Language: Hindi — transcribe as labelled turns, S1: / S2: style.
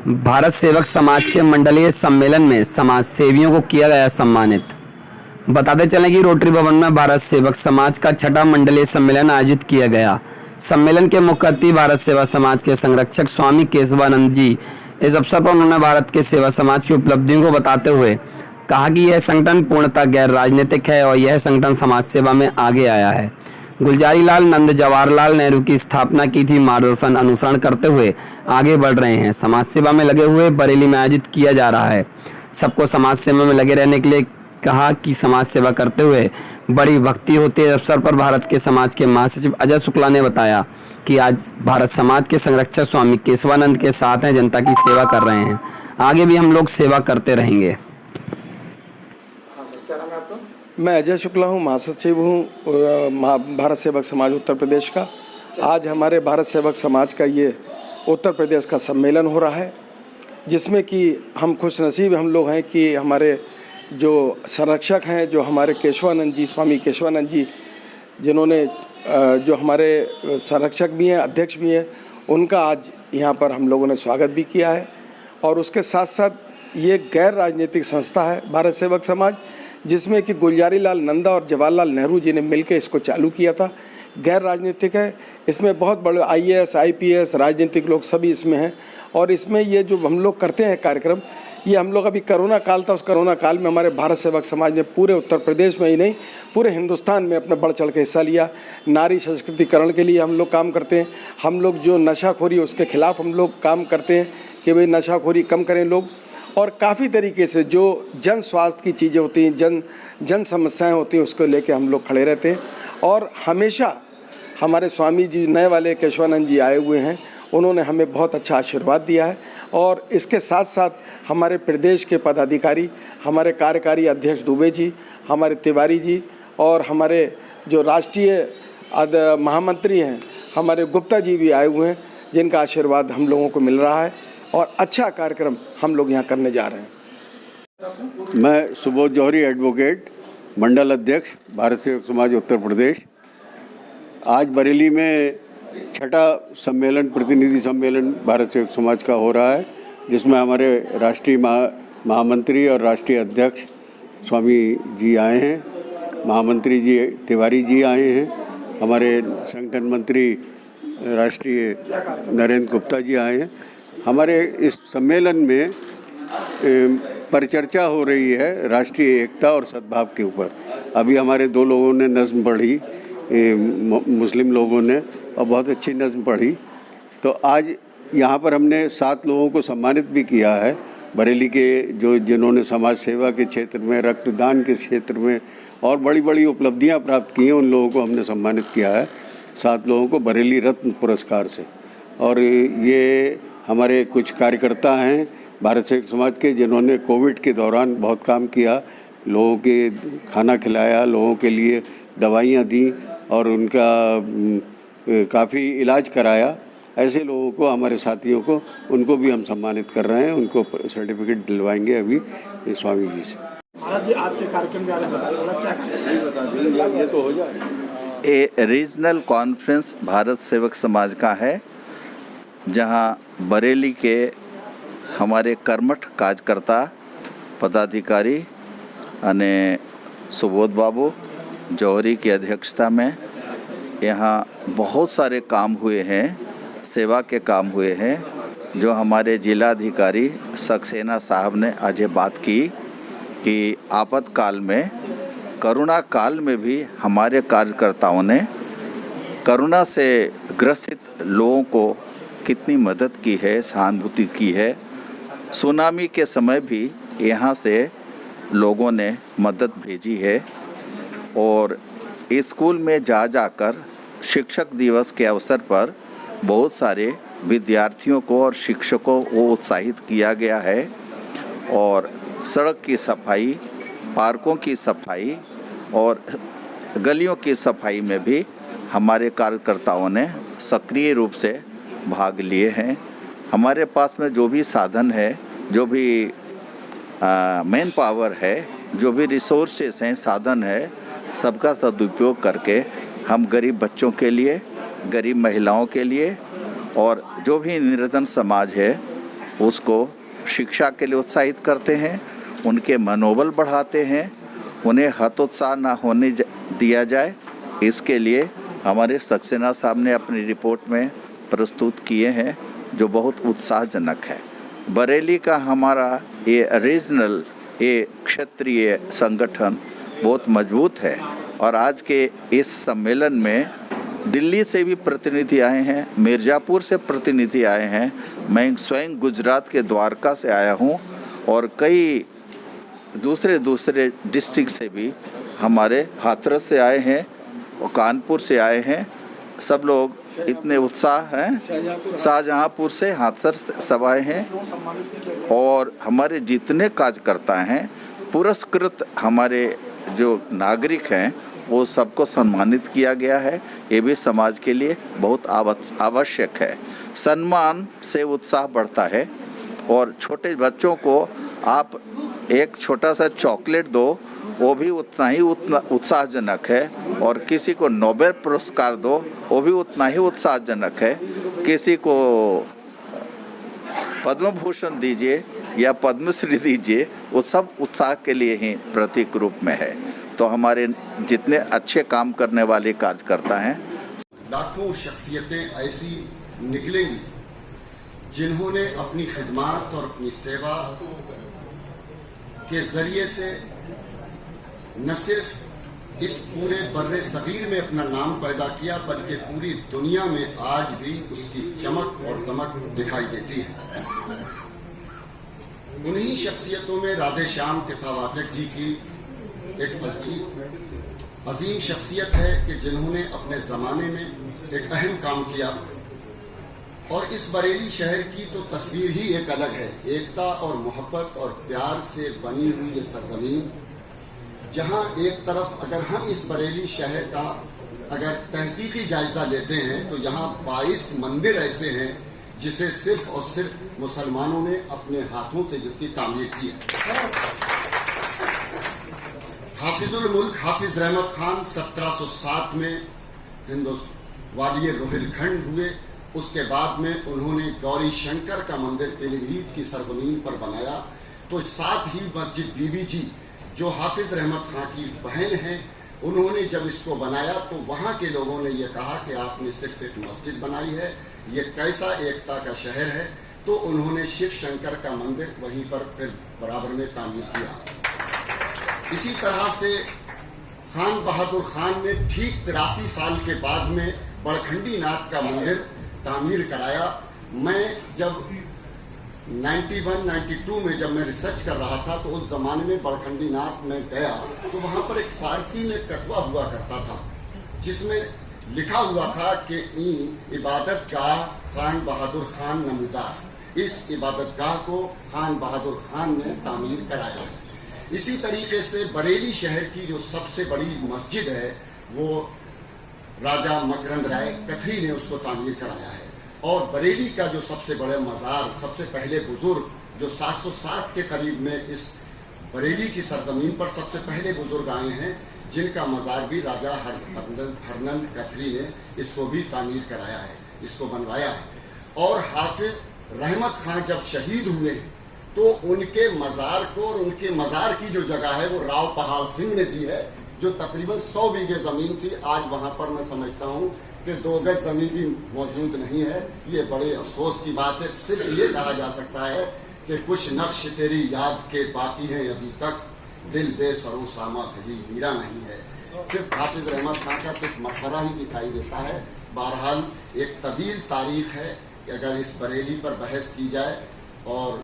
S1: भारत सेवक समाज के मंडलीय सम्मेलन में समाज सेवियों को किया गया सम्मानित। बताते चलें कि रोटरी भवन में भारत सेवक समाज का छठा मंडलीय सम्मेलन आयोजित किया गया। सम्मेलन के मुख्य अतिथि भारत सेवा समाज के संरक्षक स्वामी केशवानंद जी। इस अवसर पर उन्होंने भारत के सेवा समाज की उपलब्धियों को बताते हुए कहा कि यह संगठन पूर्णतः गैर राजनीतिक है और यह संगठन समाज सेवा में आगे आया है। गुलजारीलाल नंद जवाहरलाल नेहरू की स्थापना की थी, मार्गदर्शन अनुसरण करते हुए आगे बढ़ रहे हैं। समाज सेवा में लगे हुए बरेली में आयोजित किया जा रहा है। सबको समाज सेवा में लगे रहने के लिए कहा कि समाज सेवा करते हुए बड़ी भक्ति होती है। अवसर पर भारत के समाज के महासचिव अजय शुक्ला ने बताया कि आज भारत समाज के संरक्षक स्वामी केशवानंद के साथ हैं, जनता की सेवा कर रहे हैं। आगे भी हम लोग सेवा करते रहेंगे।
S2: मैं अजय शुक्ला हूँ, महासचिव हूँ भारत सेवक समाज उत्तर प्रदेश का। आज हमारे भारत सेवक समाज का ये उत्तर प्रदेश का सम्मेलन हो रहा है, जिसमें कि हम खुशनसीब हम लोग हैं कि हमारे जो संरक्षक हैं, जो हमारे केशवानंद जी, स्वामी केशवानंद जी, जिन्होंने जो हमारे संरक्षक भी हैं, अध्यक्ष भी हैं, उनका आज यहाँ पर हम लोगों ने स्वागत भी किया है। और उसके साथ साथ ये गैर राजनीतिक संस्था है भारत सेवक समाज, जिसमें कि गुलजारीलाल नंदा और जवाहरलाल नेहरू जी ने मिलकर इसको चालू किया था। गैर राजनीतिक है, इसमें बहुत बड़े IAS, IPS राजनीतिक लोग सभी इसमें हैं। और इसमें ये जो हम लोग करते हैं कार्यक्रम, ये हम लोग अभी कोरोना काल था, उस कोरोना काल में हमारे भारत सेवक समाज ने पूरे उत्तर प्रदेश में ही नहीं, पूरे हिंदुस्तान में अपना बढ़ चढ़ के हिस्सा लिया। नारी सशक्तिकरण के लिए हम लोग काम करते हैं। हम लोग जो नशाखोरी उसके खिलाफ हम लोग काम करते हैं कि भाई नशाखोरी कम करें लोग। और काफ़ी तरीके से जो जन स्वास्थ्य की चीज़ें होती हैं, जन समस्याएं होती हैं, उसको लेके हम लोग खड़े रहते हैं। और हमेशा हमारे स्वामी जी नए वाले केशवानंद जी आए हुए हैं, उन्होंने हमें बहुत अच्छा आशीर्वाद दिया है। और इसके साथ साथ हमारे प्रदेश के पदाधिकारी, हमारे कार्यकारी अध्यक्ष दुबे जी, हमारे तिवारी जी और हमारे जो राष्ट्रीय महामंत्री हैं हमारे गुप्ता जी भी आए हुए हैं, जिनका आशीर्वाद हम लोगों को मिल रहा है। और अच्छा कार्यक्रम हम लोग यहाँ करने जा रहे हैं।
S3: मैं सुबोध जौहरी, एडवोकेट, मंडल अध्यक्ष, भारत सेवक समाज उत्तर प्रदेश। आज बरेली में छठा सम्मेलन, प्रतिनिधि सम्मेलन भारत सेवक समाज का हो रहा है, जिसमें हमारे राष्ट्रीय महामंत्री और राष्ट्रीय अध्यक्ष स्वामी जी आए हैं, महामंत्री जी तिवारी जी आए हैं, हमारे संगठन मंत्री राष्ट्रीय नरेंद्र गुप्ता जी आए हैं। हमारे इस सम्मेलन में परिचर्चा हो रही है राष्ट्रीय एकता और सद्भाव के ऊपर। अभी हमारे दो लोगों ने नज़्म पढ़ी, मुस्लिम लोगों ने, और बहुत अच्छी नज़्म पढ़ी। तो आज यहाँ पर हमने 7 लोगों को सम्मानित भी किया है बरेली के, जिन्होंने समाज सेवा के क्षेत्र में, रक्तदान के क्षेत्र में और बड़ी बड़ी उपलब्धियाँ प्राप्त की हैं। उन लोगों को हमने सम्मानित किया है, 7 लोगों को बरेली रत्न पुरस्कार से। और ये हमारे कुछ कार्यकर्ता हैं भारत सेवक समाज के, जिन्होंने कोविड के दौरान बहुत काम किया, लोगों के खाना खिलाया, लोगों के लिए दवाइयाँ दी और उनका काफ़ी इलाज कराया। ऐसे लोगों को, हमारे साथियों को, उनको भी हम सम्मानित कर रहे हैं। उनको सर्टिफिकेट दिलवाएंगे अभी स्वामी जी से।
S4: महाराज जी, आज के कार्यक्रम के बारे में बताइए, क्या
S3: ये तो हो जाए।
S5: ए रीजनल कॉन्फ्रेंस भारत सेवक समाज का है, जहां बरेली के हमारे कर्मठ कार्यकर्ता पदाधिकारी अने सुबोध बाबू जौहरी की अध्यक्षता में यहाँ बहुत सारे काम हुए हैं, सेवा के काम हुए हैं, जो हमारे जिलाधिकारी सक्सेना साहब ने आज ये बात की कि आपातकाल में, कोरोना काल में भी हमारे कार्यकर्ताओं ने कोरोना से ग्रसित लोगों को कितनी मदद की है, सहानुभूति की है। सुनामी के समय भी यहाँ से लोगों ने मदद भेजी है। और स्कूल में जाकर शिक्षक दिवस के अवसर पर बहुत सारे विद्यार्थियों को और शिक्षकों को उत्साहित किया गया है। और सड़क की सफाई, पार्कों की सफाई और गलियों की सफाई में भी हमारे कार्यकर्ताओं ने सक्रिय रूप से भाग लिए हैं। हमारे पास में जो भी साधन है, जो भी मैन पावर है, जो भी रिसोर्सेस हैं, साधन है, सबका सदुपयोग करके हम गरीब बच्चों के लिए, गरीब महिलाओं के लिए और जो भी निर्धन समाज है उसको शिक्षा के लिए उत्साहित करते हैं, उनके मनोबल बढ़ाते हैं, उन्हें हतोत्साह ना होने दिया जाए, इसके लिए हमारे सक्सेना साहब ने अपनी रिपोर्ट में प्रस्तुत किए हैं जो बहुत उत्साहजनक है। बरेली का हमारा ये रीजनल ये क्षेत्रीय संगठन बहुत मजबूत है और आज के इस सम्मेलन में दिल्ली से भी प्रतिनिधि आए हैं, मिर्ज़ापुर से प्रतिनिधि आए हैं, मैं स्वयं गुजरात के द्वारका से आया हूं और कई दूसरे डिस्ट्रिक्ट से भी हमारे हाथरस से आए हैं और कानपुर से आए हैं। सब लोग इतने उत्साह हैं, शाहजहांपुर से हाथरस सब आए हैं और हमारे जितने कार्यकर्ता हैं पुरस्कृत हमारे जो नागरिक हैं वो सबको सम्मानित किया गया है। ये भी समाज के लिए बहुत आवश्यक है। सम्मान से उत्साह बढ़ता है और छोटे बच्चों को आप एक छोटा सा चॉकलेट दो वो भी उतना ही उत्साहजनक है और किसी को नोबेल पुरस्कार दो वो भी उतना ही उत्साहजनक है। किसी को पद्म भूषण दीजिए या पद्मश्री दीजिए, वो सब उत्साह के लिए ही प्रतीक रूप में है। तो हमारे जितने अच्छे काम करने वाले कार्यकर्ता हैं,
S6: लाखों शख्सियतें ऐसी निकलेंगी जिन्होंने अपनी खिदमत और अपनी सेवा के जरिए से न सिर्फ इस पूरे बर्रे सगीर में अपना नाम पैदा किया बल्कि पूरी दुनिया में आज भी उसकी चमक और दमक दिखाई देती है। उन्हीं शख्सियतों में राधे श्याम कथावाचक जी की एक अजीम शख्सियत है कि जिन्होंने अपने ज़माने में एक अहम काम किया और इस बरेली शहर की तो तस्वीर ही एक अलग है। एकता और मोहब्बत और प्यार से बनी हुई ये सरजमीन, जहां एक तरफ अगर हम इस बरेली शहर का अगर तहकीकी जायजा लेते हैं तो यहाँ 22 मंदिर ऐसे हैं जिसे सिर्फ और सिर्फ मुसलमानों ने अपने हाथों से जिसकी तामीर की है। हाफिजुल मुल्क हाफिज रहमत खान 1707 में वाली रोहिलखंड हुए। उसके बाद में उन्होंने गौरी शंकर का मंदिर पीलीभीत की सरजमीन पर बनाया। तो साथ ही मस्जिद बीबी जी जो हाफिज रहमत खान की बहन हैं, उन्होंने जब इसको बनाया तो वहाँ के लोगों ने ये कहा कि आपने सिर्फ एक मस्जिद बनाई है, ये कैसा एकता का शहर है। तो उन्होंने शिव शंकर का मंदिर वहीं पर फिर बराबर में तामीर किया। इसी तरह से खान बहादुर खान ने ठीक 83 साल के बाद में बड़खंडी नाथ का मंदिर तामीर कराया। मैं जब 91-92 में जब मैं रिसर्च कर रहा था तो उस जमाने में बड़खंडी नाथ में गया तो वहाँ पर एक फारसी में कतवा हुआ करता था जिसमें लिखा हुआ था कि इबादत गाह खान बहादुर खान नमूदास। इस इबादत गाह को खान बहादुर खान ने तामीर कराया है। इसी तरीके से बरेली शहर की जो सबसे बड़ी मस्जिद है वो राजा मकरंद राय कथरी ने उसको तामीर कराया है। और बरेली का जो सबसे बड़े मज़ार, सबसे पहले बुजुर्ग जो 707 के करीब में इस बरेली की सरजमीन पर सबसे पहले बुजुर्ग आए हैं, जिनका मज़ार भी राजा हरनंद कथरी ने इसको भी तामीर कराया है, इसको बनवाया है। और हाफिज रहमत खान जब शहीद हुए तो उनके मज़ार को और उनके मज़ार की जो जगह है वो राव पहाड़ सिंह ने दी है, जो तकरीबन 100 बीघे ज़मीन थी। आज वहाँ पर मैं समझता हूँ कि 2 गज ज़मीन भी मौजूद नहीं है। ये बड़े अफसोस की बात है। सिर्फ ये कहा जा सकता है कि कुछ नक्श तेरी याद के बाकी हैं अभी तक, दिल बेसरो सामा सही मीरा नहीं है। सिर्फ हाफिज रहमत खान का सिर्फ मकबरा ही दिखाई देता है। बहरहाल एक तवील तारीख है कि अगर इस बरेली पर बहस की जाए और